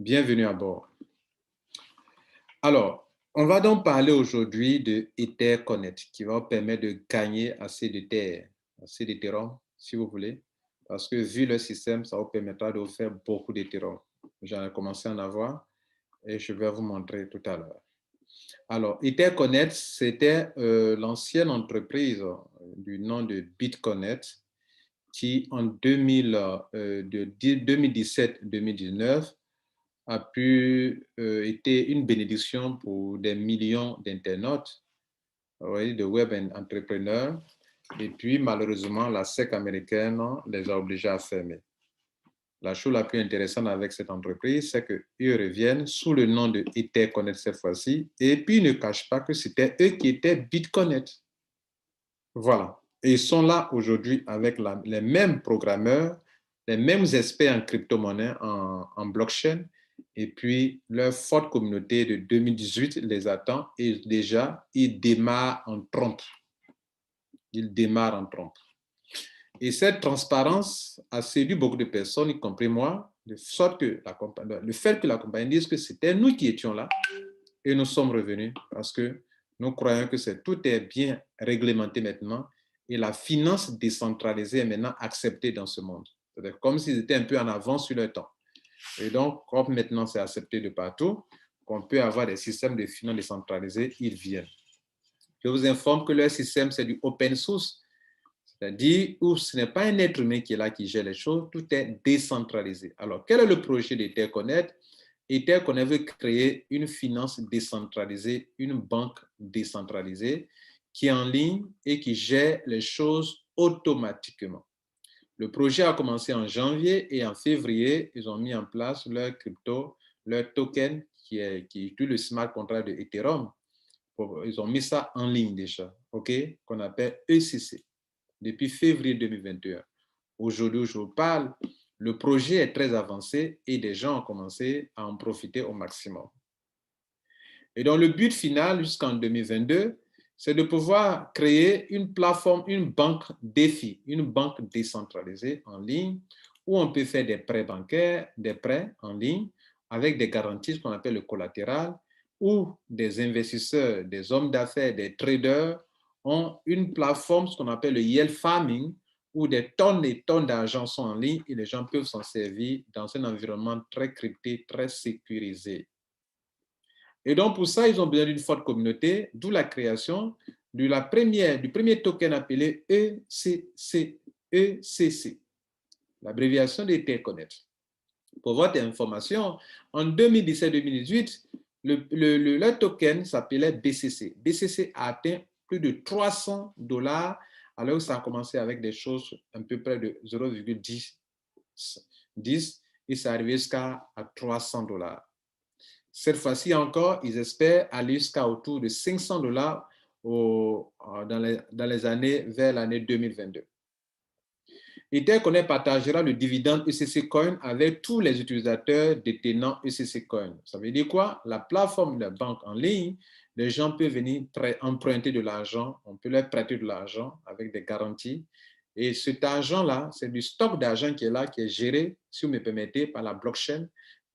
Bienvenue à bord. Alors, on va donc parler aujourd'hui de Etherconnect qui va vous permettre de gagner assez de terre, assez d'Ethereum, si vous voulez, parce que vu le système, ça vous permettra de vous faire beaucoup d'Ethereum. J'en ai commencé à en avoir et je vais vous montrer tout à l'heure. Alors, Etherconnect, c'était l'ancienne entreprise du nom de Bitconnect qui, en 2017-2019, a pu être une bénédiction pour des millions d'internautes, de web entrepreneurs. Et puis, malheureusement, la SEC américaine les a obligés à fermer. La chose la plus intéressante avec cette entreprise, c'est qu'ils reviennent sous le nom de Etherconnect cette fois-ci, et puis ils ne cachent pas que c'était eux qui étaient Bitconnect. Voilà. Et ils sont là aujourd'hui avec les mêmes programmeurs, les mêmes experts en crypto-monnaie, en blockchain, et puis leur forte communauté de 2018 les attend et déjà, ils démarrent en trompe. Ils démarrent en trompe. Et cette transparence a séduit beaucoup de personnes, y compris moi, de sorte que le fait que la compagnie dise que c'était nous qui étions là et nous sommes revenus parce que nous croyons que tout est bien réglementé maintenant et la finance décentralisée est maintenant acceptée dans ce monde. C'est comme s'ils étaient un peu en avance sur leur temps. Et donc, comme maintenant c'est accepté de partout, qu'on peut avoir des systèmes de finance décentralisés, ils viennent. Je vous informe que leur système, c'est du open source, c'est-à-dire où ce n'est pas un être humain qui est là, qui gère les choses, tout est décentralisé. Alors, quel est le projet d'Etherconnect? Etherconnect veut créer une finance décentralisée, une banque décentralisée qui est en ligne et qui gère les choses automatiquement. Le projet a commencé en janvier et en février, ils ont mis en place leur crypto, leur token qui est tout le smart contract de Ethereum. Ils ont mis ça en ligne déjà, qu'on appelle ECC, depuis février 2021. Aujourd'hui, je vous parle, le projet est très avancé et des gens ont commencé à en profiter au maximum. Et donc, le but final jusqu'en 2022, c'est de pouvoir créer une plateforme, une banque DeFi, une banque décentralisée en ligne où on peut faire des prêts bancaires, des prêts en ligne avec des garanties, ce qu'on appelle le collatéral, où des investisseurs, des hommes d'affaires, des traders ont une plateforme, ce qu'on appelle le yield farming, où des tonnes et tonnes d'argent sont en ligne et les gens peuvent s'en servir dans un environnement très crypté, très sécurisé. Et donc, pour ça, ils ont besoin d'une forte communauté, d'où la création du premier token appelé ECC, l'abréviation d'Etherconnect. Pour votre information, en 2017-2018, le token s'appelait BCC. BCC a atteint plus de $300, alors que ça a commencé avec des choses un peu près de 0,10 et ça arrivé jusqu'à $300. Cette fois-ci encore, ils espèrent aller jusqu'à autour de $500 dans les années vers l'année 2022. Etherconnect partagera le dividende ECC Coin avec tous les utilisateurs détenant ECC Coin. Ça veut dire quoi? La plateforme de banque en ligne, les gens peuvent venir emprunter de l'argent, on peut leur prêter de l'argent avec des garanties. Et cet argent-là, c'est du stock d'argent qui est là, qui est géré, si vous me permettez, par la blockchain,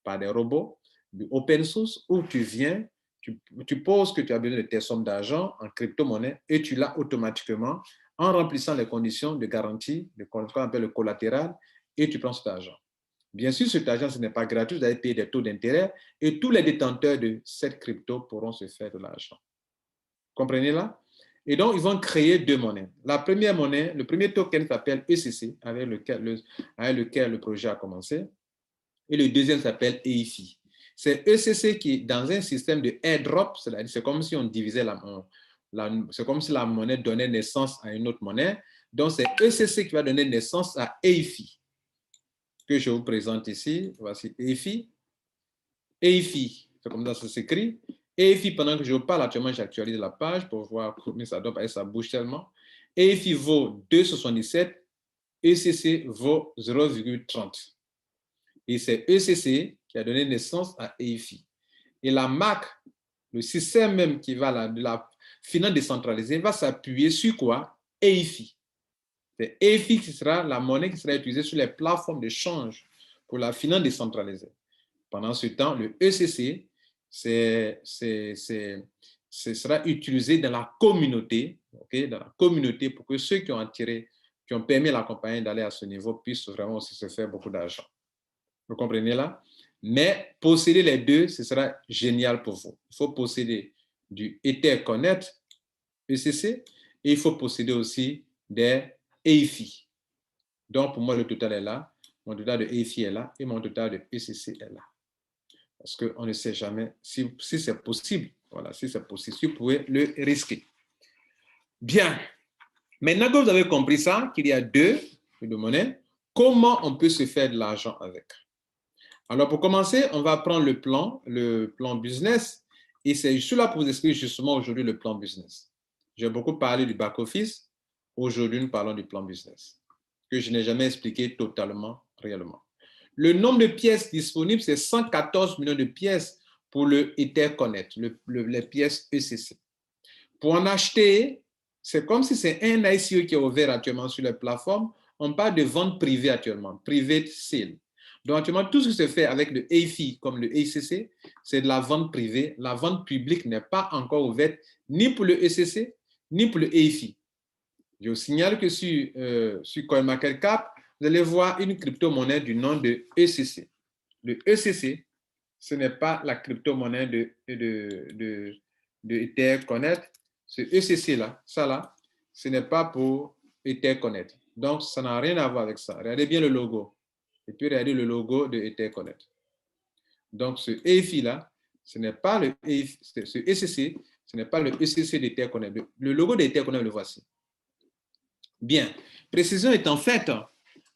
par des robots, du open source, où tu viens, tu poses que tu as besoin de tes sommes d'argent en crypto-monnaie et tu l'as automatiquement en remplissant les conditions de garantie, ce qu'on appelle le collatéral, et tu prends cet argent. Bien sûr, cet argent, ce n'est pas gratuit, vous allez payer des taux d'intérêt et tous les détenteurs de cette crypto pourront se faire de l'argent. Comprenez là? Et donc, ils vont créer deux monnaies. La première monnaie, le premier token s'appelle ECC, avec lequel le projet a commencé. Et le deuxième s'appelle EIFI. C'est ECC qui, dans un système de airdrop, c'est comme si on divisait c'est comme si la monnaie donnait naissance à une autre monnaie. Donc, c'est ECC qui va donner naissance à EIFI, que je vous présente ici. Voici EIFI. EIFI, c'est comme ça que ça s'écrit. EIFI, pendant que je vous parle, actuellement, j'actualise la page pour voir combien ça doit parce que ça bouge tellement. EIFI vaut 2,77. ECC vaut 0,30. Et c'est ECC qui a donné naissance à EIFI. Et la marque, le système même qui va de la finance décentralisée, va s'appuyer sur quoi? EIFI. C'est EIFI qui sera la monnaie qui sera utilisée sur les plateformes d'échange pour la finance décentralisée. Pendant ce temps, le ECC, ce sera utilisé dans la communauté, okay, dans la communauté pour que ceux qui ont permis à la compagnie d'aller à ce niveau puissent vraiment aussi se faire beaucoup d'argent. Vous comprenez là? Mais posséder les deux, ce sera génial pour vous. Il faut posséder du EtherConnect, ECC, et il faut posséder aussi des EIFI. Donc, pour moi, le total est là, mon total de EIFI est là, et mon total de ECC est là. Parce qu'on ne sait jamais si c'est possible. Voilà, si c'est possible, si vous pouvez le risquer. Bien. Maintenant que vous avez compris ça, qu'il y a deux de monnaie, comment on peut se faire de l'argent avec? Alors, pour commencer, on va prendre le plan business. Et c'est cela pour vous expliquer justement aujourd'hui le plan business. J'ai beaucoup parlé du back-office. Aujourd'hui, nous parlons du plan business, que je n'ai jamais expliqué totalement, réellement. Le nombre de pièces disponibles, c'est 114 millions de pièces pour le EtherConnect, les pièces ECC. Pour en acheter, c'est comme si c'est un ICO qui est ouvert actuellement sur la plateforme. On parle de vente privée actuellement, private sale. Donc, actuellement, tout ce qui se fait avec le EIFI comme le ECC, c'est de la vente privée. La vente publique n'est pas encore ouverte ni pour le ECC, ni pour le EIFI. Je vous signale que sur CoinMarketCap, vous allez voir une crypto-monnaie du nom de ECC. Le ECC, ce n'est pas la crypto-monnaie de EtherConnect. Ce ECC-là, ça là, ce n'est pas pour EtherConnect. Donc, ça n'a rien à voir avec ça. Regardez bien le logo. Et puis, regardez le logo de EtherConnect. Donc, ce EIFI-là, ce n'est pas le EIFI, ce ECC, ce n'est pas le ECC d'EtherConnect. Le logo d'EtherConnect, le voici. Bien. Précision étant faite,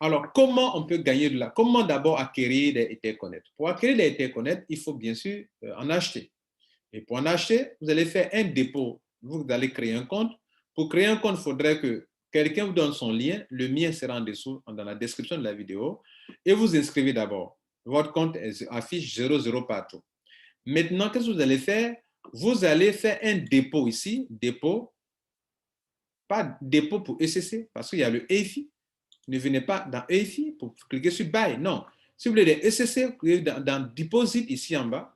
alors comment on peut gagner de là? Comment d'abord acquérir des EtherConnect? Pour acquérir des EtherConnect, il faut bien sûr en acheter. Et pour en acheter, vous allez faire un dépôt. Vous allez créer un compte. Pour créer un compte, il faudrait que quelqu'un vous donne son lien. Le mien sera en dessous, dans la description de la vidéo. Et vous inscrivez d'abord. Votre compte affiche 00 partout. Maintenant, qu'est-ce que vous allez faire? Vous allez faire un dépôt ici. Dépôt. Pas dépôt pour ECC, parce qu'il y a le EIFI. Ne venez pas dans EIFI pour cliquer sur Buy. Non. Si vous voulez des ECC, vous cliquez dans Deposit ici en bas.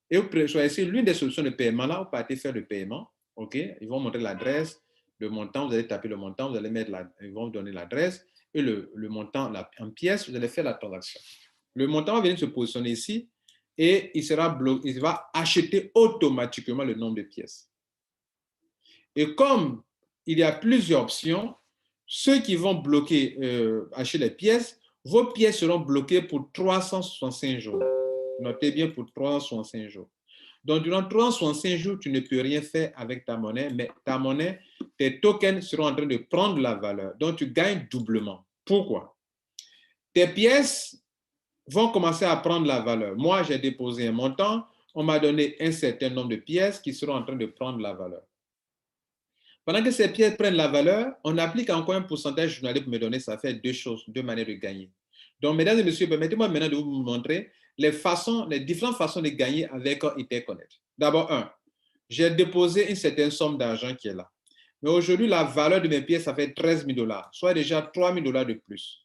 Et vous choisissez l'une des solutions de paiement. Là, vous partez faire le paiement. OK? Ils vont montrer l'adresse, le montant. Vous allez taper le montant. Vous allez mettre ils vont vous donner l'adresse. Et le montant en pièces, vous allez faire la transaction. Le montant va venir se positionner ici. Et il va acheter automatiquement le nombre de pièces. Et comme il y a plusieurs options, ceux qui vont bloquer, acheter les pièces, vos pièces seront bloquées pour 365 jours. Notez bien, pour 365 jours. Donc, durant 365 jours, tu ne peux rien faire avec ta monnaie, mais ta monnaie, tes tokens seront en train de prendre la valeur. Donc, tu gagnes doublement. Pourquoi? Tes pièces vont commencer à prendre la valeur. Moi, j'ai déposé un montant, on m'a donné un certain nombre de pièces qui seront en train de prendre la valeur. Pendant que ces pièces prennent la valeur, on applique encore un pourcentage journalier pour me donner, ça fait deux choses, deux manières de gagner. Donc, mesdames et messieurs, permettez-moi maintenant de vous montrer les différentes façons de gagner avec EtherConnect. D'abord, j'ai déposé une certaine somme d'argent qui est là. Mais aujourd'hui, la valeur de mes pièces, ça fait 13 000 $, soit déjà 3 000 $ de plus.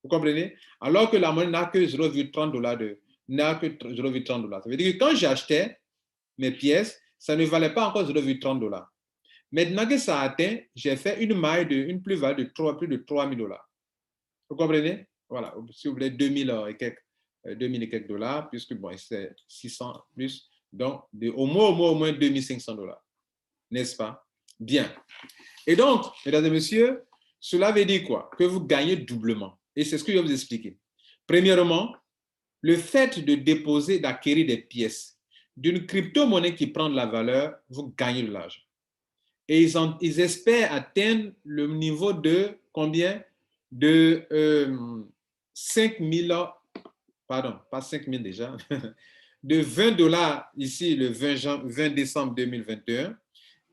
Vous comprenez? Alors que la monnaie n'a que 0,30 $, n'a que 0,30 $. Ça veut dire que quand j'achetais mes pièces, ça ne valait pas encore 0,30 $. Maintenant que ça a atteint, j'ai fait une plus-value de plus de 3 000 $. Vous comprenez? Voilà, si vous voulez 2 000 et quelques dollars, puisque bon, c'est 600 plus, donc au moins 2 500 $. N'est-ce pas? Bien. Et donc, mesdames et messieurs, cela veut dire quoi? Que vous gagnez doublement. Et c'est ce que je vais vous expliquer. Premièrement, le fait de déposer, d'acquérir des pièces d'une crypto-monnaie qui prend de la valeur, vous gagnez de l'argent. Et ils espèrent atteindre le niveau de combien? De 5 000, pardon, pas 5 000 déjà, de 20 $ ici le 20 décembre 2021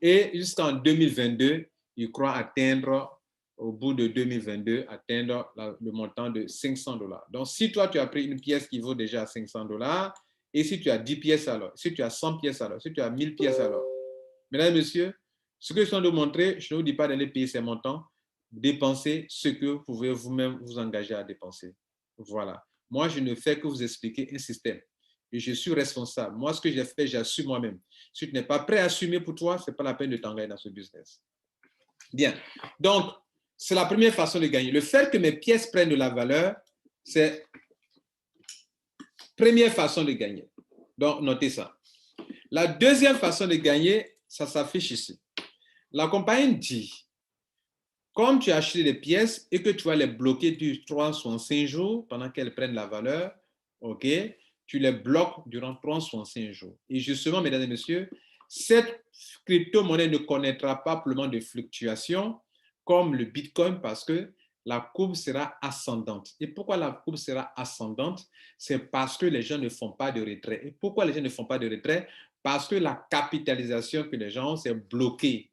et jusqu'en 2022, ils croient atteindre, au bout de 2022, atteindre le montant de 500 $. Donc, si toi, tu as pris une pièce qui vaut déjà 500 $, et si tu as 10 pièces alors, si tu as 100 pièces alors, si tu as 1000 pièces alors, mesdames et messieurs, ce que je suis de montrer, je ne vous dis pas d'aller payer ces montants, dépensez ce que vous pouvez vous-même vous engager à dépenser. Voilà. Moi, je ne fais que vous expliquer un système. Et je suis responsable. Moi, ce que j'ai fait, j'assume moi-même. Si tu n'es pas prêt à assumer pour toi, ce n'est pas la peine de t'engager dans ce business. Bien. Donc, c'est la première façon de gagner. Le fait que mes pièces prennent de la valeur, c'est la première façon de gagner. Donc, notez ça. La deuxième façon de gagner, ça s'affiche ici. La compagnie dit, comme tu as acheté des pièces et que tu vas les bloquer du 365 jours pendant qu'elles prennent la valeur, ok, tu les bloques durant 365 jours. Et justement, mesdames et messieurs, cette crypto-monnaie ne connaîtra pas pour le moment de fluctuations comme le Bitcoin parce que la courbe sera ascendante. Et pourquoi la courbe sera ascendante? C'est parce que les gens ne font pas de retrait. Et pourquoi les gens ne font pas de retrait? Parce que la capitalisation que les gens ont, c'est bloqué.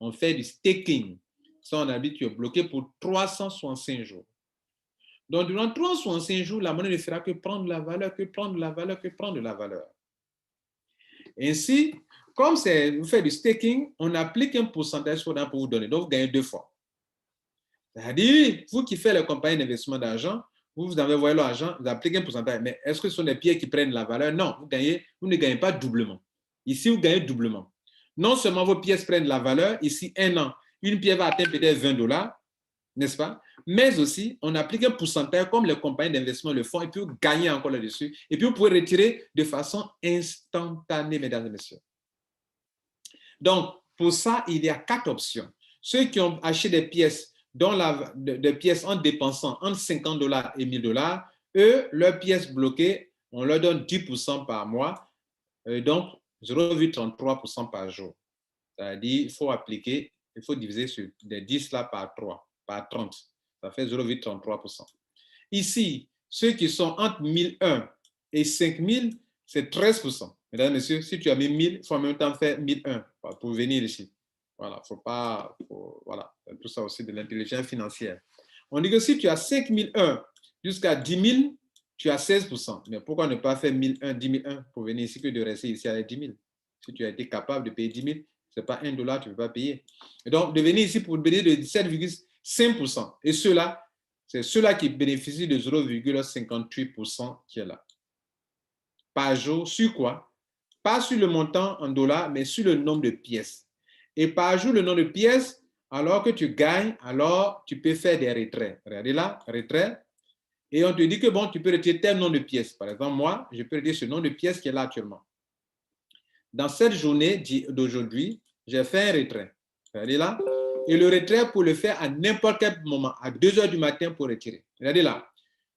On fait du staking. Ça, on a dit que tu es bloqué pour 365 jours. Donc, durant 365 jours, la monnaie ne fera que prendre de la valeur, que prendre de la valeur, que prendre de la valeur. Ainsi, comme vous faites du staking, on applique un pourcentage pour vous donner. Donc, vous gagnez 2 fois. C'est-à-dire, vous qui faites les compagnies d'investissement d'argent, vous avez envoyé l'argent, vous appliquez un pourcentage. Mais est-ce que ce sont des pièces qui prennent la valeur? Non, vous ne gagnez pas doublement. Ici, vous gagnez doublement. Non seulement vos pièces prennent la valeur, ici, 1 an, une pièce va atteindre peut-être $20, n'est-ce pas? Mais aussi, on applique un pourcentage comme les compagnies d'investissement le font et puis vous gagnez encore là-dessus. Et puis, vous pouvez retirer de façon instantanée, mesdames et messieurs. Donc, pour ça, il y a 4 options. Ceux qui ont acheté des pièces, des pièces en dépensant entre $50 et $1000, eux, leurs pièces bloquées, on leur donne 10% par mois, donc 0,33% par jour. C'est-à-dire, il faut appliquer, il faut diviser sur les 10 là par 3, par 30. Ça fait 0,33%. Ici, ceux qui sont entre 1001 et 5000, c'est 13%. Mesdames et messieurs, si tu as mis 1000, il faut en même temps faire 1001 pour venir ici. Voilà, voilà, tout ça aussi de l'intelligence financière. On dit que si tu as 5001 jusqu'à 10 000, tu as 16%. Mais pourquoi ne pas faire 1001, 10 001 pour venir ici que de rester ici avec 10 000? Si tu as été capable de payer 10 000, ce n'est pas $1, tu ne peux pas payer. Et donc, de venir ici pour bénéficier de 17,5%. Et c'est ceux-là qui bénéficient de 0,58% qui est là. Par jour, sur quoi? Pas sur le montant en dollars, mais sur le nombre de pièces. Et par jour, le nombre de pièces, alors que tu gagnes, alors tu peux faire des retraits. Regardez là, retrait. Et on te dit que bon, tu peux retirer tel nombre de pièces. Par exemple, moi, je peux retirer ce nombre de pièces qui est là actuellement. Dans cette journée d'aujourd'hui, j'ai fait un retrait. Regardez là. Et le retrait, pour le faire à n'importe quel moment, à 2 heures du matin pour retirer. Regardez là.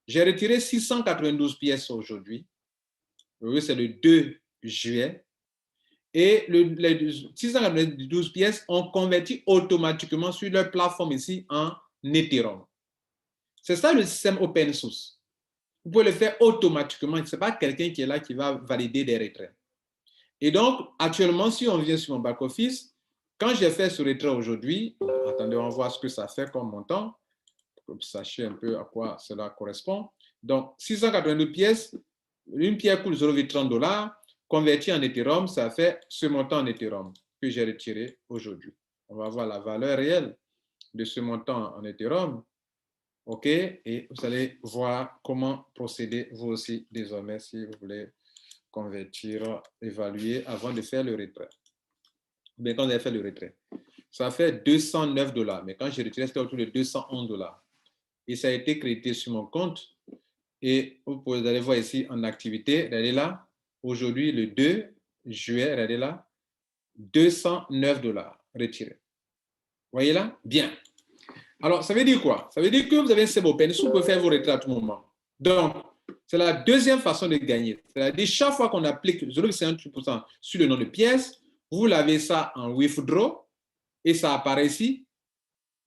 J'ai retiré 692 pièces aujourd'hui. Oui, c'est le 2 juillet. Et les 692 pièces ont converti automatiquement sur leur plateforme ici en Ethereum. C'est ça le système open source. Vous pouvez le faire automatiquement. Ce n'est pas quelqu'un qui est là qui va valider des retraits. Et donc, actuellement, si on vient sur mon back-office, quand j'ai fait ce retrait aujourd'hui, attendez, on va voir ce que ça fait comme montant, pour que vous sachiez un peu à quoi cela correspond. Donc, 682 pièces, une pièce coûte $0,30, converti en Ethereum, ça fait ce montant en Ethereum que j'ai retiré aujourd'hui. On va voir la valeur réelle de ce montant en Ethereum. OK? Et vous allez voir comment procéder vous aussi désormais si vous voulez convertir, évaluer avant de faire le retrait. Bien, quand vous avez fait le retrait, ça fait $209. Mais quand j'ai retiré, c'était autour de $211. Et ça a été crédité sur mon compte. Et vous pouvez aller voir ici en activité. Regardez là. Aujourd'hui, le 2 juillet, regardez là. $209 retirés. Voyez là? Bien. Alors, ça veut dire quoi? Ça veut dire que vous avez un système open source, vous pouvez faire vos retraits à tout moment. Donc, c'est la deuxième façon de gagner. C'est-à-dire, chaque fois qu'on applique 0,58% sur le nom de pièce, vous l'avez ça en withdraw et ça apparaît ici.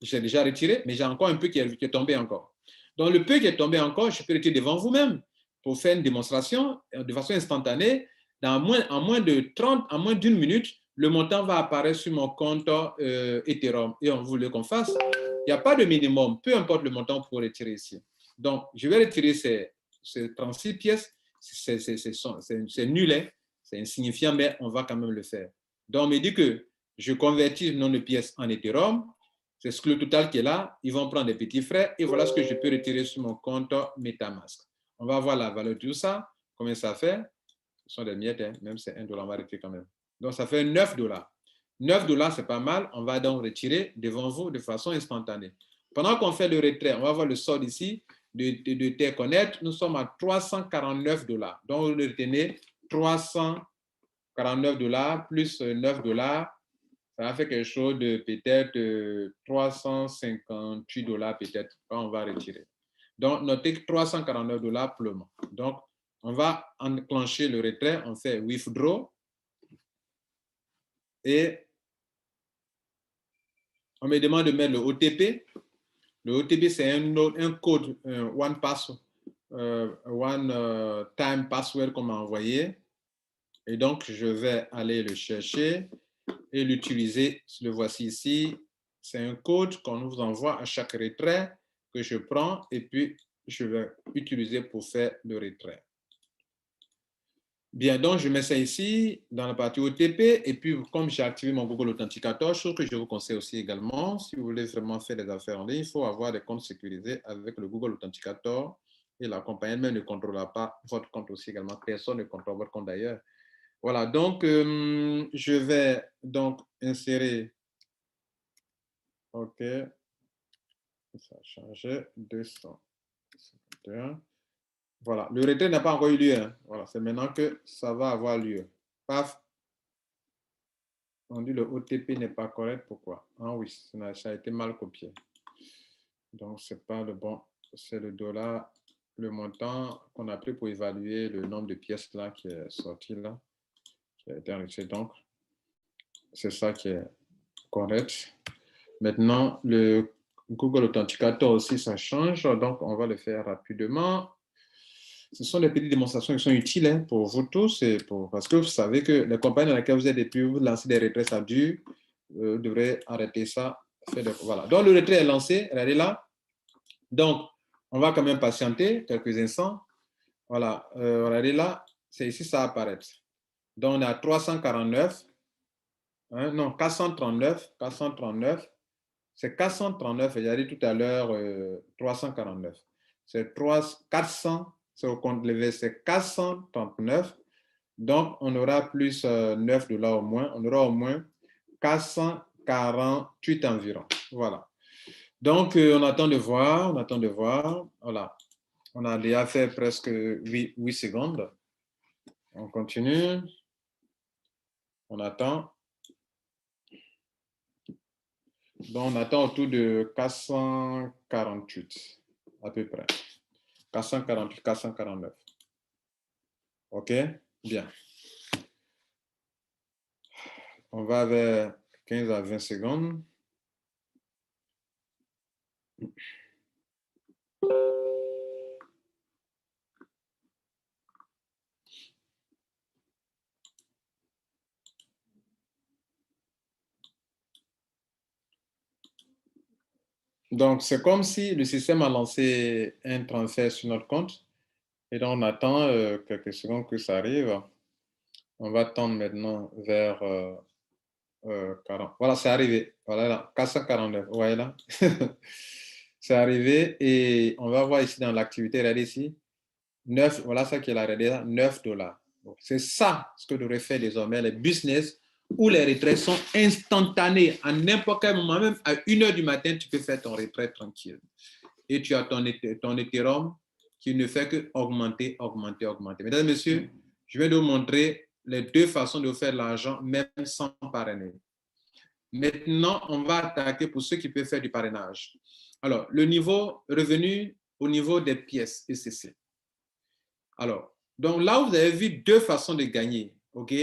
J'ai déjà retiré, mais j'ai encore un peu qui est tombé encore. Donc, le peu qui est tombé encore, je peux retirer devant vous-même pour faire une démonstration de façon instantanée. En moins d'une minute, le montant va apparaître sur mon compte Ethereum. Et on voulait qu'on fasse. Il n'y a pas de minimum, peu importe le montant pour retirer ici. Donc, je vais retirer ces 36 pièces. C'est nul, c'est insignifiant, mais on va quand même le faire. Donc, on me dit que je convertis le nom de pièces en Ethereum. C'est ce que le total qui est là. Ils vont prendre des petits frais et voilà ce que je peux retirer sur mon compte MetaMask. On va voir la valeur de tout ça, combien ça fait. Ce sont des miettes, hein, même si c'est $1, on va retirer quand même. Donc, ça fait $9. $9, c'est pas mal. On va donc retirer devant vous de façon instantanée. Pendant qu'on fait le retrait, on va voir le solde ici de T-Connect. Nous sommes à $349. Donc, vous retenez $349 plus $9. Ça va faire quelque chose de peut-être $358 peut-être quand on va retirer. Donc, notez que $349 pour le mois. Donc, on va enclencher le retrait. On fait withdraw. Et on me demande de mettre le OTP. Le OTP, c'est un code, one time password qu'on m'a envoyé. Et donc, je vais aller le chercher et l'utiliser. Le voici ici. C'est un code qu'on nous envoie à chaque retrait que je prends et puis je vais utiliser pour faire le retrait. Bien, donc je mets ça ici dans la partie OTP et puis comme j'ai activé mon Google Authenticator, chose que je vous conseille aussi également, si vous voulez vraiment faire des affaires en ligne, il faut avoir des comptes sécurisés avec le Google Authenticator et la compagnie même ne contrôlera pas votre compte aussi également. Personne ne contrôle votre compte d'ailleurs. Voilà, donc je vais donc insérer, ok, ça a changé, 251. Voilà, le retrait n'a pas encore eu lieu. Hein. Voilà, c'est maintenant que ça va avoir lieu. Paf. On dit le OTP n'est pas correct. Pourquoi? Ah oui, ça a été mal copié. Donc, ce n'est pas le bon. C'est le dollar, le montant qu'on a pris pour évaluer le nombre de pièces là qui est sorti là, qui a été enregistré. Donc, c'est ça qui est correct. Maintenant, le Google Authenticator aussi, ça change. Donc, on va le faire rapidement. Ce sont des petites démonstrations qui sont utiles hein, pour vous tous et parce que vous savez que les compagnies dans lesquelles vous êtes depuis, vous lancez des retraits, ça dure. Vous devrez arrêter ça. Voilà. Donc, le retrait est lancé. Regardez là. Donc, on va quand même patienter quelques instants. Voilà. Regardez là. C'est ici, ça apparaît. Donc, on est à 349. Hein, non, 439. 439. C'est 439. Il y a dit tout à l'heure 349. C'est 400. C'est au compte levé, c'est 439. Donc, on aura plus $9 au moins. On aura au moins 448 environ. Voilà. Donc, on attend de voir. On attend de voir. Voilà. On a déjà fait presque 8 secondes. On continue. On attend. Donc, on attend autour de 448 à peu près. 448, 449. OK? Bien. On va vers 15 à 20 secondes. Donc, c'est comme si le système a lancé un transfert sur notre compte. Et donc, on attend quelques secondes que ça arrive. On va tendre maintenant vers 40. Voilà, c'est arrivé. Voilà, là, 449. Vous voyez là? C'est arrivé et on va voir ici dans l'activité, regardez ici. 9, voilà ça qui est la regardez, $9. C'est ça ce que devraient faire désormais les business où les retraits sont instantanés. À n'importe quel moment, même à 1h du matin, tu peux faire ton retrait tranquille. Et tu as ton Ethereum qui ne fait que augmenter, augmenter, augmenter. Mesdames et messieurs, je vais vous montrer les deux façons de faire de l'argent, même sans parrainer. Maintenant, on va attaquer pour ceux qui peuvent faire du parrainage. Alors, le niveau revenu au niveau des pièces ECC. Alors, donc là, vous avez vu deux façons de gagner. OK?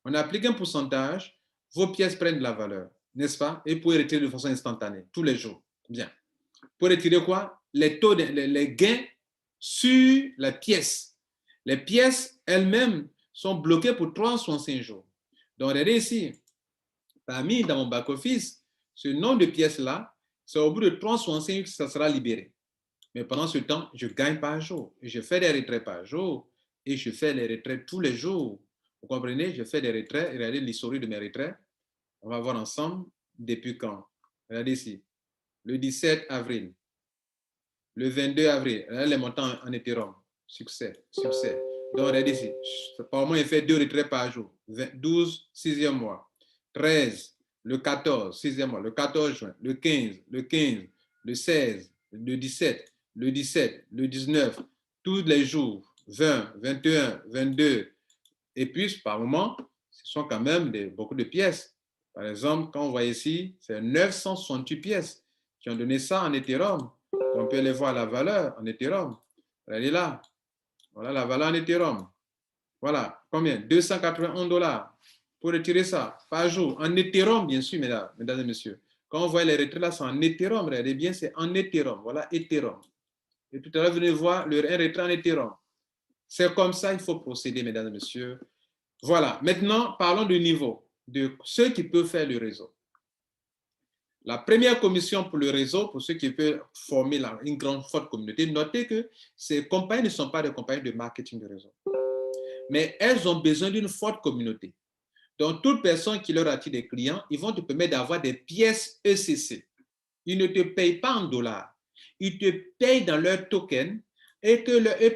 On applique un pourcentage, vos pièces prennent de la valeur, n'est-ce pas? Et vous pouvez retirer de façon instantanée, tous les jours. Bien. Pour retirer quoi? Les taux, les gains sur la pièce. Les pièces elles-mêmes sont bloquées pour 365 jours. Donc, regardez ici, parmi dans mon back-office, ce nombre de pièces-là, c'est au bout de 365 que ça sera libéré. Mais pendant ce temps, je gagne par jour. Et je fais des retraits par jour et je fais les retraits tous les jours. Vous comprenez? Je fais des retraits. Regardez l'historique de mes retraits. On va voir ensemble depuis quand. Regardez ici. Le 17 avril, le 22 avril, regardez les montants en Ethereum. Succès, succès. Donc, regardez ici. Par mois, il fait 2 retraits par jour. 12, 6e mois. 13, le 14, 6e mois. Le 14 juin, le 15, le 16, le 17, le 17, le 19, tous les jours. 20, 21, 22. Et puis, par moment, ce sont quand même beaucoup de pièces. Par exemple, quand on voit ici, c'est 968 pièces qui ont donné ça en Ethereum. On peut les voir la valeur en Ethereum. Elle est là. Voilà la valeur en Ethereum. Voilà. Combien? 281 $ pour retirer ça par jour. En Ethereum, bien sûr, mesdames et messieurs. Quand on voit les retraits là, c'est en Ethereum. Regardez bien, c'est en Ethereum. Voilà, Ethereum. Et tout à l'heure, vous venez voir un retrait en Ethereum. C'est comme ça qu'il faut procéder, mesdames et messieurs. Voilà. Maintenant, parlons du niveau, de ceux qui peuvent faire le réseau. La première commission pour le réseau, pour ceux qui peuvent former une grande forte communauté, notez que ces compagnies ne sont pas des compagnies de marketing de réseau, mais elles ont besoin d'une forte communauté. Donc, toute personne qui leur attire des clients, ils vont te permettre d'avoir des pièces ECC. Ils ne te payent pas en dollars, ils te payent dans leur token et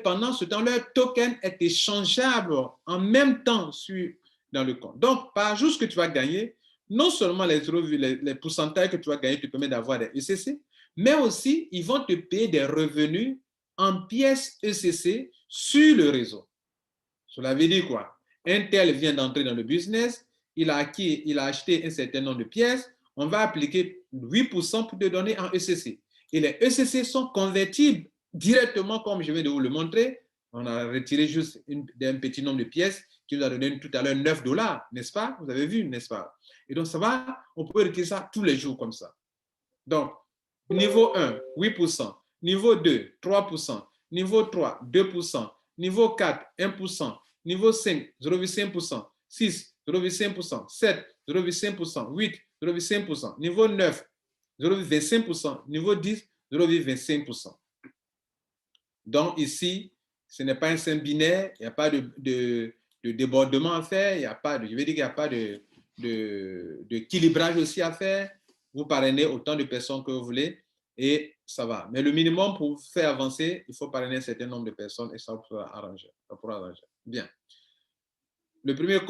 pendant ce temps, leur token est échangeable en même temps dans le compte. Donc, par jour, ce que tu vas gagner, non seulement les pourcentages que tu vas gagner te permettent d'avoir des ECC, mais aussi, ils vont te payer des revenus en pièces ECC sur le réseau. Cela veut dire quoi? Un tel vient d'entrer dans le business, il a acheté un certain nombre de pièces, on va appliquer 8% pour te donner en ECC. Et les ECC sont convertibles directement, comme je viens de vous le montrer. On a retiré juste un petit nombre de pièces qui nous a donné tout à l'heure 9 $, n'est-ce pas? Vous avez vu, n'est-ce pas? Et donc, ça va, on peut retirer ça tous les jours comme ça. Donc, niveau 1, 8%. Niveau 2, 3%. Niveau 3, 2%. Niveau 4, 1%. Niveau 5, 0,5%. 6, 0,5%. 7, 0,5%. 8, 0,5%. Niveau 9, 0,25%. Niveau 10, 0,25%. Donc, ici, ce n'est pas un simple binaire, il n'y a pas de débordement à faire, il n'y a pas de, je veux dire qu'il n'y a pas de équilibrage aussi à faire. Vous parrainez autant de personnes que vous voulez et ça va. Mais le minimum pour faire avancer, il faut parrainer un certain nombre de personnes et ça pourra arranger. Bien. Le premier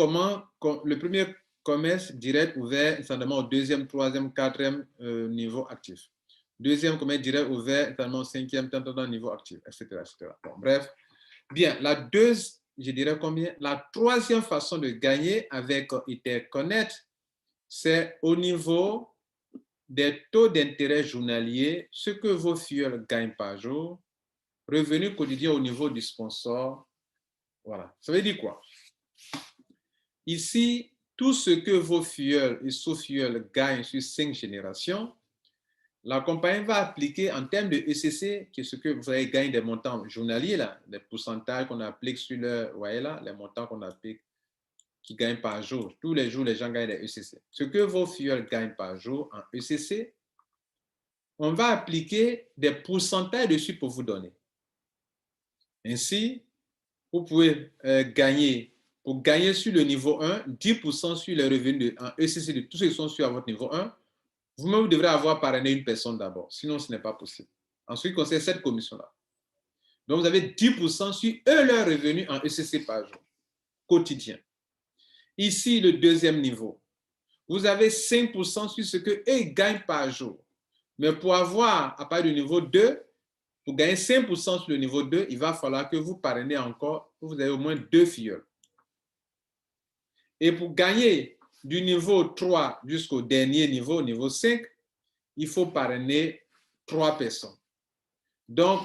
commerce direct ouvert essentiellement au 2e, 3e, 4e niveau actif. Deuxième commerce direct ouvert essentiellement au 5e, niveau actif, etc. etc. Bon, bref. Bien, je dirais combien? La troisième façon de gagner avec Etherconnect, c'est au niveau des taux d'intérêt journaliers, ce que vos fuels gagnent par jour, revenus quotidiens au niveau du sponsor. Voilà. Ça veut dire quoi? Ici, tout ce que vos fuels et sous-fuels gagnent sur 5 générations, la compagnie va appliquer en termes de ECC, qui est ce que vous allez gagner des montants journaliers, là, les pourcentages qu'on applique sur le, voyez là, les montants qu'on applique, qui gagnent par jour. Tous les jours, les gens gagnent des ECC. Ce que vos fuels gagnent par jour en ECC, on va appliquer des pourcentages dessus pour vous donner. Ainsi, vous pouvez gagner, pour gagner sur le niveau 1, 10% sur les revenus en ECC de tous ceux qui sont sur votre niveau 1, vous-même, vous devrez avoir parrainé une personne d'abord, sinon ce n'est pas possible. Ensuite, concerne cette commission-là. Donc, vous avez 10% sur eux, leurs revenus en ECC par jour, quotidien. Ici, le deuxième niveau, vous avez 5% sur ce qu'eux gagnent par jour. Mais pour avoir, à partir du niveau 2, pour gagner 5% sur le niveau 2, il va falloir que vous parrainez encore, que vous avez au moins 2 filleuls. Et pour gagner du niveau 3 jusqu'au dernier niveau, niveau 5, il faut parrainer 3 personnes. Donc,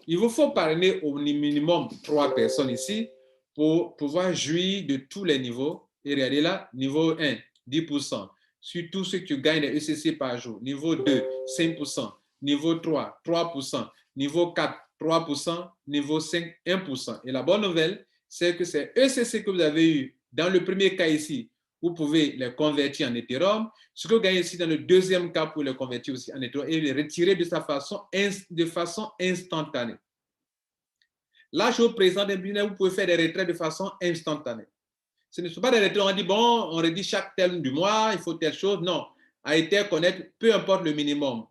il vous faut parrainer au minimum 3 personnes ici pour pouvoir jouir de tous les niveaux. Et regardez là, niveau 1, 10%. Sur tout ce que tu gagnes des ECC par jour. Niveau 2, 5%. Niveau 3, 3%. Niveau 4, 3%. Niveau 5, 1%. Et la bonne nouvelle, c'est que ces ECC que vous avez eu dans le premier cas ici, vous pouvez les convertir en Ethereum. Ce que vous gagnez ici dans le deuxième cas, pour les convertir aussi en Ethereum et les retirer de façon instantanée. Là, je vous présente un business où vous pouvez faire des retraits de façon instantanée. Ce ne sont pas des retraits où on dit, bon, on redit chaque tel du mois, il faut telle chose. Non, à Etherconnect, peu importe le minimum,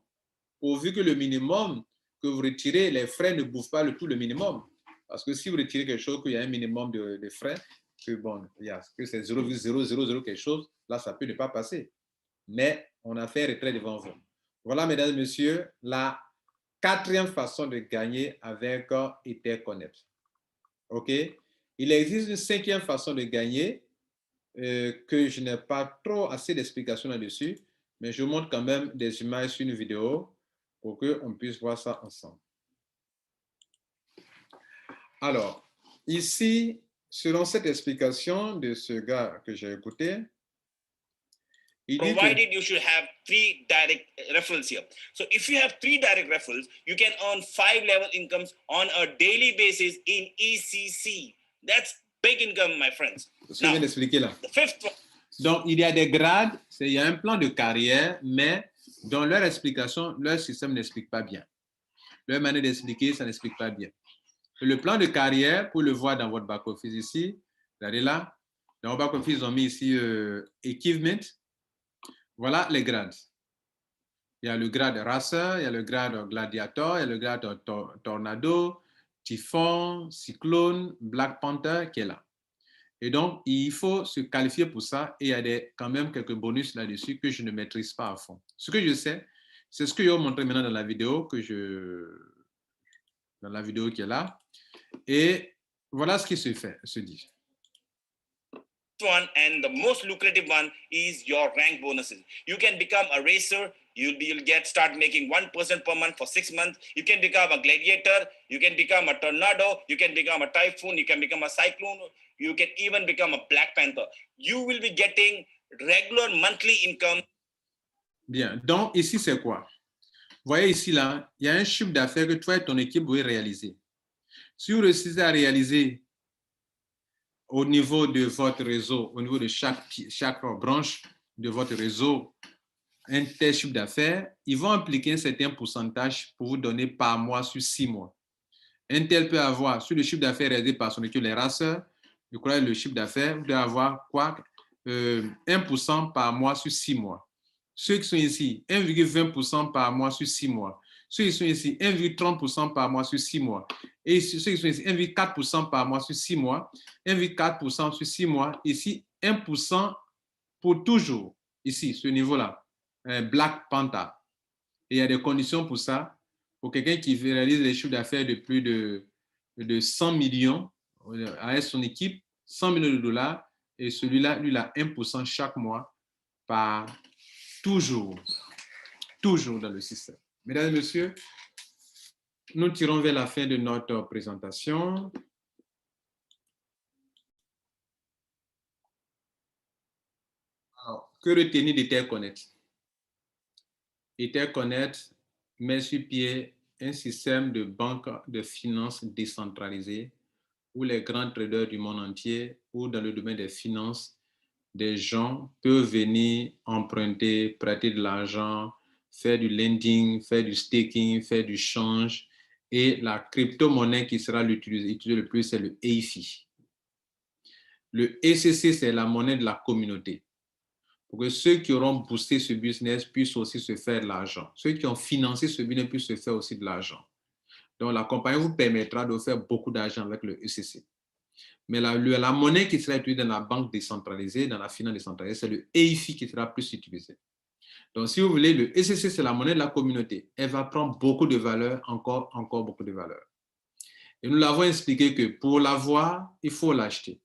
pourvu que le minimum que vous retirez, les frais ne bouffent pas tout le minimum. Parce que si vous retirez quelque chose, qu'il y a un minimum de frais, que bon, que c'est 0,000 quelque chose, là, ça peut ne pas passer. Mais on a fait retrait devant vous. Voilà, mesdames et messieurs, la 4e façon de gagner avec Etherconnect. OK? Il existe une 5e façon de gagner que je n'ai pas trop assez d'explications là-dessus, mais je vous montre quand même des images sur une vidéo pour qu'on puisse voir ça ensemble. Alors, ici, selon cette explication de ce gars que j'ai écouté, il dit provided you should have 3 direct referrals here. So if you have 3 direct referrals, you can earn 5 level incomes on a daily basis in ECC. That's big income, my friends. Ce que je viens d'expliquer là. The 5th one. Donc, il y a des grades, il y a un plan de carrière, mais dans leur explication, leur système n'explique pas bien. Leur manière d'expliquer, ça n'explique pas bien. Le plan de carrière, pour le voir dans votre back-office ici, regardez là, dans votre back-office, ils ont mis ici Achievement. Voilà les grades. Il y a le grade Racer, il y a le grade Gladiator, il y a le grade Tornado, Typhon, Cyclone, Black Panther qui est là. Et donc, il faut se qualifier pour ça et il y a quand même quelques bonus là-dessus que je ne maîtrise pas à fond. Ce que je sais, c'est ce que je vais vous montrer maintenant dans la vidéo dans la vidéo qui est là. Et voilà ce qui se dit. One and the most lucrative one is your rank bonuses. You can become a racer. You'll start making 1% per month for 6 months. You can become a gladiator. You can become a tornado. You can become a typhoon. You can become a cyclone. You can even become a Black Panther. You will be getting regular monthly income. Bien. Donc, ici, c'est quoi? Vous voyez ici, là, il y a un chiffre d'affaires que toi et ton équipe vous réaliser. Si vous réussissez à réaliser au niveau de votre réseau, au niveau de chaque branche de votre réseau, un tel chiffre d'affaires, ils vont appliquer un certain pourcentage pour vous donner par mois sur 6 mois. Un tel peut avoir, sur le chiffre d'affaires réalisé par son équipe, les raceurs, je crois que le chiffre d'affaires, vous devez avoir quoi? 1% par mois sur 6 mois. Ceux qui sont ici, 1,20% par mois sur 6 mois. Ceux qui sont ici, 1,30% par mois sur 6 mois. Et ceux qui sont ici, 1,4% par mois sur 6 mois. 1,4% sur 6 mois. Ici, 1% pour toujours. Ici, ce niveau-là. Black Panther. Et il y a des conditions pour ça. Pour quelqu'un qui réalise les chiffres d'affaires de plus de 100 millions avec son équipe, 100 millions de dollars. Et celui-là, lui, il a 1% chaque mois par toujours dans le système. Mesdames et messieurs, nous tirons vers la fin de notre présentation. Alors, que retenir d'Etherconnect? Etherconnect met sur pied un système de banque de finances décentralisée où les grands traders du monde entier ou dans le domaine des finances, des gens peuvent venir emprunter, prêter de l'argent, faire du lending, faire du staking, faire du change. Et la crypto-monnaie qui sera utilisée le plus, c'est le EIFI. Le ECC, c'est la monnaie de la communauté. Pour que ceux qui auront boosté ce business puissent aussi se faire de l'argent. Ceux qui ont financé ce business puissent se faire aussi de l'argent. Donc, la compagnie vous permettra de faire beaucoup d'argent avec le ECC. Mais la monnaie qui sera utilisée dans la banque décentralisée, dans la finance décentralisée, c'est le EIFI qui sera plus utilisé. Donc, si vous voulez, le ECC, c'est la monnaie de la communauté. Elle va prendre beaucoup de valeur, encore beaucoup de valeur. Et nous l'avons expliqué que pour l'avoir, il faut l'acheter.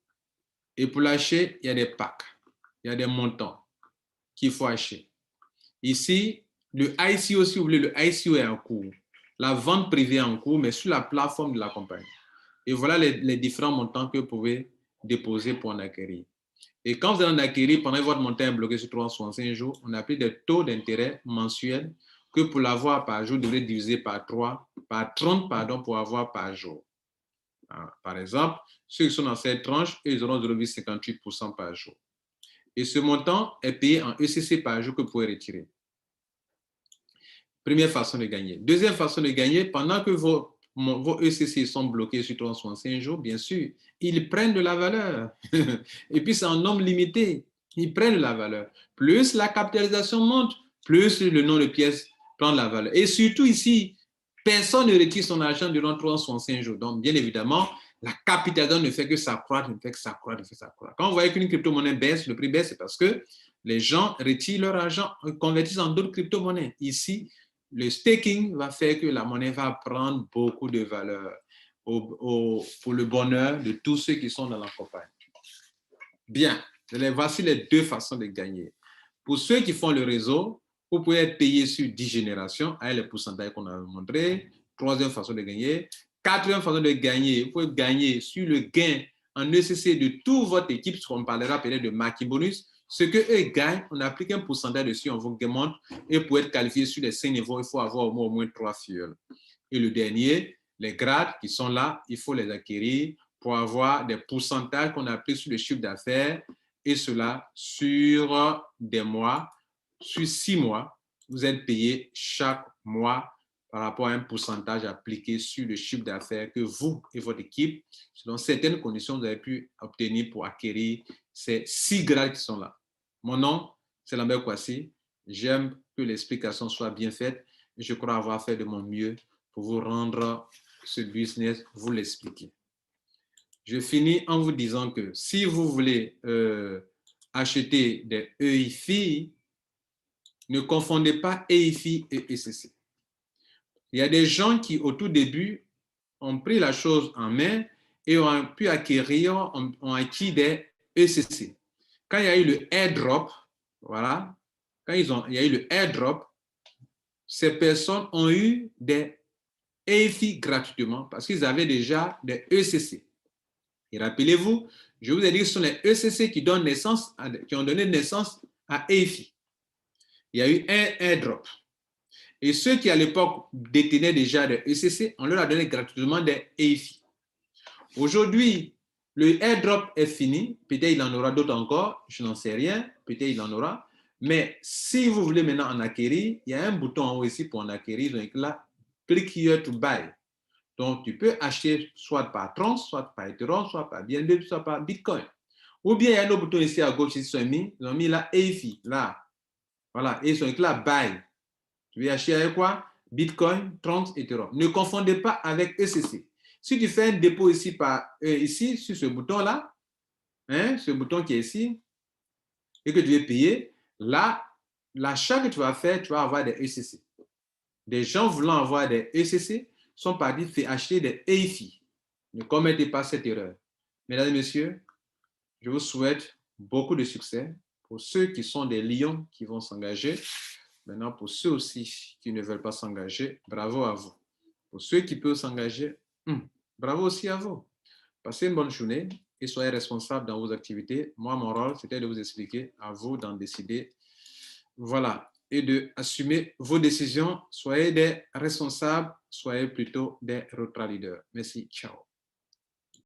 Et pour l'acheter, il y a des packs, il y a des montants qu'il faut acheter. Ici, le ICO, si vous voulez, le ICO est en cours. La vente privée est en cours, mais sur la plateforme de la compagnie. Et voilà les différents montants que vous pouvez déposer pour en acquérir. Et quand vous allez en acquérir, pendant que votre montant est bloqué sur 365 jours, on applique des taux d'intérêt mensuels que pour l'avoir par jour, vous devrez diviser par 30 pour avoir par jour. Par exemple, ceux qui sont dans cette tranche, ils auront 0,58% par jour. Et ce montant est payé en ECC par jour que vous pouvez retirer. Première façon de gagner. Deuxième façon de gagner, pendant que vos ECC sont bloqués sur 365 jours, bien sûr, ils prennent de la valeur. Et puis, c'est en nombre limité. Ils prennent de la valeur. Plus la capitalisation monte, plus le nombre de pièces prend de la valeur. Et surtout ici, Personne ne retire son argent durant 365 jours. Donc, bien évidemment, la capitalisation ne fait que s'accroître, ne fait que s'accroître, ne fait que s'accroître. Quand vous voyez qu'une crypto-monnaie baisse, le prix baisse, c'est parce que les gens retirent leur argent, convertissent en d'autres crypto-monnaies. Ici, le staking va faire que la monnaie va prendre beaucoup de valeur pour le bonheur de tous ceux qui sont dans la campagne. Bien, voici les deux façons de gagner. Pour ceux qui font le réseau, vous pouvez être payé sur 10 générations, avec les pourcentages qu'on a montré. Troisième façon de gagner. Quatrième façon de gagner, vous pouvez gagner sur le gain en ECC de toute votre équipe, on parlera peut-être de marketing bonus. Ce qu'eux gagnent, on applique un pourcentage dessus, on vous montre, et pour être qualifié sur les 5 niveaux, il faut avoir au moins 3 fioles. Et le dernier, les grades qui sont là, il faut les acquérir pour avoir des pourcentages qu'on applique sur le chiffre d'affaires, et cela sur des mois, sur 6 mois, vous êtes payé chaque mois par rapport à un pourcentage appliqué sur le chiffre d'affaires que vous et votre équipe, selon certaines conditions, vous avez pu obtenir pour acquérir ces 6 grades qui sont là. Mon nom, c'est Lambert Kouassi. J'aime que l'explication soit bien faite et je crois avoir fait de mon mieux pour vous rendre ce business, vous l'expliquer. Je finis en vous disant que si vous voulez acheter des EIFI, ne confondez pas EIFI et ECC. Il y a des gens qui, au tout début, ont pris la chose en main et ont pu acquérir, ont acquis des ECC. Quand il y a eu le airdrop, voilà, quand il y a eu le airdrop, ces personnes ont eu des EIFI gratuitement parce qu'ils avaient déjà des ECC. Et rappelez-vous, je vous ai dit que ce sont les ECC qui ont donné naissance à EIFI. Il y a eu un airdrop. Et ceux qui, à l'époque, détenaient déjà des ECC, on leur a donné gratuitement des EIFI. Aujourd'hui, le airdrop est fini. Peut-être il en aura d'autres encore. Je n'en sais rien. Peut-être il en aura. Mais si vous voulez maintenant en acquérir, il y a un bouton en haut ici pour en acquérir. Donc là, click here to buy. Donc, tu peux acheter soit par Tron, soit par Ethereum, soit par BNB, soit par Bitcoin. Ou bien, il y a un autre bouton ici à gauche, ils ont mis là, EIFI, là. Voilà, et ils sont là, buy. Tu veux acheter avec quoi? Bitcoin, Tron, Ethereum. Ne confondez pas avec ECC. Si tu fais un dépôt ici, ici sur ce bouton-là, hein, ce bouton qui est ici, et que tu veux payer, là, l'achat que tu vas faire, tu vas avoir des ECC. Des gens voulant avoir des ECC sont partis acheter des EIFI. Ne commettez pas cette erreur. Mesdames et messieurs, je vous souhaite beaucoup de succès. Pour ceux qui sont des lions qui vont s'engager, maintenant pour ceux aussi qui ne veulent pas s'engager, bravo à vous. Pour ceux qui peuvent s'engager, bravo aussi à vous. Passez une bonne journée et soyez responsables dans vos activités. Moi, mon rôle, c'était de vous expliquer, à vous d'en décider. Voilà. Et d'assumer vos décisions. Soyez des responsables, soyez plutôt des ultra leaders. Merci. Ciao.